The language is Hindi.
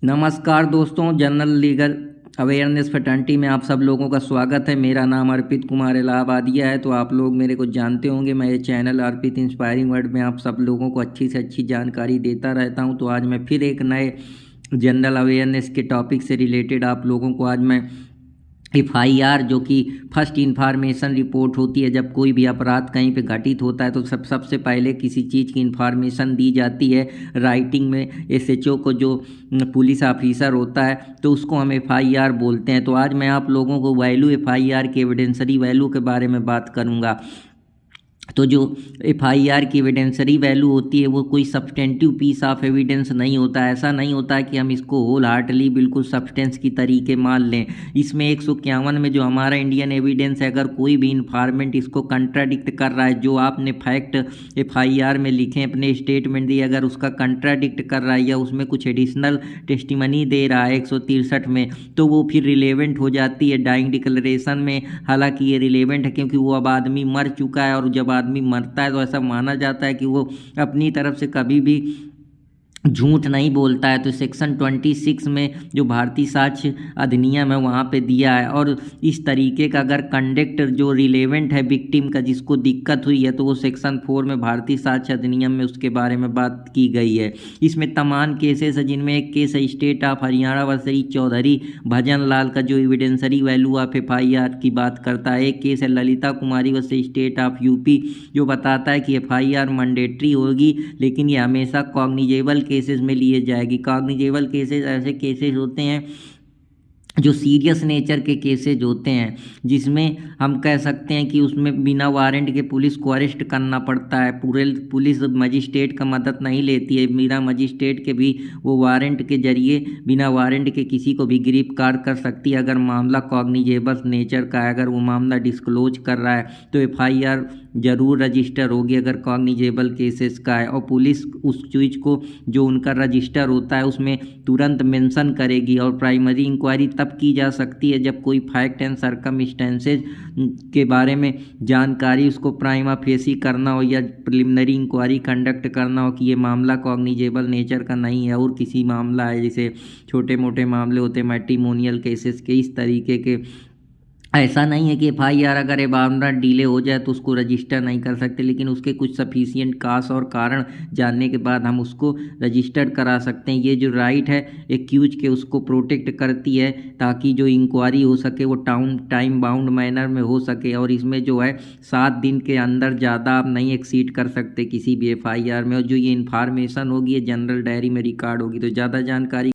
नमस्कार दोस्तों, जनरल लीगल अवेयरनेस फ्रेटर्निटी में आप सब लोगों का स्वागत है। मेरा नाम अर्पित कुमार इलाहाबादिया है। तो आप लोग मेरे को जानते होंगे, मैं ये चैनल अर्पित इंस्पायरिंग वर्ड में आप सब लोगों को अच्छी से अच्छी जानकारी देता रहता हूं। तो आज मैं फिर एक नए जनरल अवेयरनेस के टॉपिक से रिलेटेड आप लोगों को आज मैं FIR जो कि फर्स्ट इन्फॉर्मेशन रिपोर्ट होती है। जब कोई भी अपराध कहीं पे घटित होता है तो सबसे पहले किसी चीज़ की इन्फॉर्मेशन दी जाती है राइटिंग में SHO को, जो पुलिस ऑफिसर होता है, तो उसको हम FIR बोलते हैं। तो आज मैं आप लोगों को वैल्यू FIR के एविडेंसरी वैल्यू के बारे में बात करूँगा। तो जो FIR की एविडेंसरी वैल्यू होती है वो कोई सब्सटेंटिव पीस ऑफ एविडेंस नहीं होता है। ऐसा नहीं होता है कि हम इसको होल हार्टली बिल्कुल सब्सटेंस की तरीके मान लें। इसमें 151 में जो हमारा इंडियन एविडेंस है, अगर कोई भी इन्फॉर्मेंट इसको कंट्राडिक्ट कर रहा है, जो आपने फैक्ट FIR में लिखे, अपने स्टेटमेंट दिए, अगर उसका कंट्राडिक्ट कर रहा है या उसमें कुछ एडिशनल टेस्टिमनी दे रहा है 163 में, तो वो फिर रिलेवेंट हो जाती है डाइंग डिक्लेरेशन में। हालांकि ये रिलेवेंट है क्योंकि वो अब आदमी मर चुका है, और जब आदमी मरता है तो ऐसा माना जाता है कि वो अपनी तरफ से कभी भी झूठ नहीं बोलता है। तो सेक्शन 26 में जो भारतीय साक्ष्य अधिनियम है वहाँ पे दिया है। और इस तरीके का अगर कंडक्ट जो रिलेवेंट है विक्टिम का, जिसको दिक्कत हुई है, तो वो सेक्शन 4 में भारतीय साक्ष्य अधिनियम में उसके बारे में बात की गई है। इसमें तमाम केसेस है, जिनमें एक केस है स्टेट ऑफ हरियाणा व श्री चौधरी भजन लाल का, जो एविडेंसरी वैल्यू ऑफ FIR की बात करता है। एक केस है ललिता कुमारी व स्टेट ऑफ UP, जो बताता है कि FIR मैंडेटरी होगी, लेकिन ये हमेशा कॉग्निजेबल केसेस में लिए जाएगी। कॉग्निजेबल केसेस ऐसे केसेस होते हैं जो सीरियस नेचर के केसेज होते हैं, जिसमें हम कह सकते हैं कि उसमें बिना वारंट के पुलिस को अरेस्ट करना पड़ता है। पूरे पुलिस मजिस्ट्रेट का मदद नहीं लेती है, बिना मजिस्ट्रेट के भी वो वारंट के जरिए, बिना वारंट के किसी को भी गिरफ्तार कर सकती है। अगर मामला कॉग्निजेबल नेचर का है, अगर वो मामला डिस्क्लोज कर रहा है, तो FIR जरूर रजिस्टर होगी अगर कॉग्निजेबल केसेस का है। और पुलिस उस चीज़ को जो उनका रजिस्टर होता है उसमें तुरंत मेंशन करेगी। और प्राइमरी इंक्वायरी तब की जा सकती है जब कोई फैक्ट एंड सर्कमस्टेंसेज के बारे में जानकारी उसको प्राइमा फेसी करना हो, या प्रिलिमिनरी इंक्वायरी कंडक्ट करना हो कि ये मामला कॉग्निजेबल नेचर का नहीं है और किसी मामला है, जैसे छोटे मोटे मामले होते हैं मैट्रिमोनियल केसेस के, इस तरीके के। ऐसा नहीं है कि FIR अगर ये मामला डिले हो जाए तो उसको रजिस्टर नहीं कर सकते, लेकिन उसके कुछ सफिशिएंट काज और कारण जानने के बाद हम उसको रजिस्टर करा सकते हैं। ये जो राइट है एक्यूज के, उसको प्रोटेक्ट करती है, ताकि जो इंक्वायरी हो सके वो टाइम बाउंड मैनर में हो सके। और इसमें जो है 7 दिन के अंदर ज़्यादा आप नहीं एक्सीड कर सकते किसी भी FIR में। और जो ये इन्फॉर्मेशन होगी ये जनरल डायरी में रिकॉर्ड होगी। तो ज़्यादा जानकारी